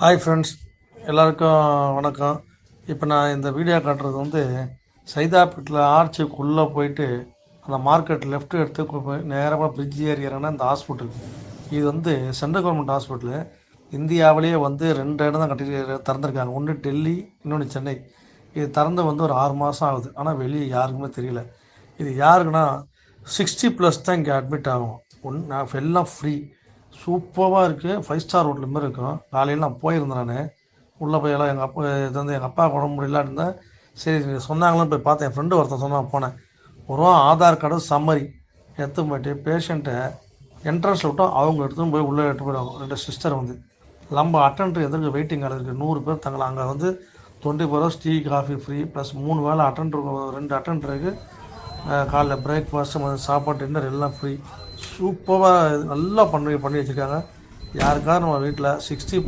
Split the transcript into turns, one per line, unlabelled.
Hi friends, எல்லாருக்கும் வணக்கம். இப்போ நான் இந்த வீடியோ காட்டுறது சைதாப்பேட்டில் ஆர்ச்சுக்குள்ளே போயிட்டு அந்த மார்க்கெட் லெஃப்ட் எடுத்து போய் நேராக பிரிட்ஜ் ஏறி இறங்கினா இந்த ஹாஸ்பிட்டல். இது சென்ட்ரல் கவர்மெண்ட் ஹாஸ்பிட்டலு. இந்தியாவிலேயே ரெண்டு இடம் தான் கட்டி திறந்துருக்காங்க. ஒன்று டெல்லி, இன்னொன்று சென்னை. இது திறந்து ஒரு 6 மாதம் ஆகுது. ஆனால் வெளியே யாருக்குமே தெரியல. இது யாருக்குன்னா 60+ தான் இங்கே அட்மிட் ஆகும். நான் எல்லாம் ஃப்ரீ. சூப்பராக இருக்குது. 5 ஸ்டார் ஹோட்டல் மாதிரி இருக்கும். காலையில் நான் போயிருந்தேன். நான் உள்ளே போய் எல்லாம் எங்கள் அப்பா எங்கள் அப்பா உடம்பு முடியலான்னு இருந்தேன். சரி சொன்னாங்களும் போய் பார்த்தேன். என் ஃப்ரெண்டு ஒருத்தன் சொன்னான், போனேன். ஒரு ஆதார் கார்டு சம்மரி எடுத்து போயிட்டு பேஷண்ட்டை என்ட்ரன்ஸில் விட்டோம். அவங்க எடுத்துன்னு போய் உள்ளே எடுத்து போயிடுவாங்க. 2 சிஸ்டர் நம்ம அட்டெண்டர் எதிர்க்கு வெயிட்டிங் கால் இருக்குது. 100 பேர் தங்கலாம். அங்கே 24 hours tea coffee free plus 3 வேளை அட்டெண்டர், 2 அட்டெண்டருக்கு காலைல பிரேக்ஃபாஸ்ட்டு, சாப்பாடு, டின்னர் எல்லாம் ஃப்ரீ. சூப்பராக நல்லா பண்ணி வச்சுருக்காங்க. யாருக்காவது நம்ம வீட்டில் 60+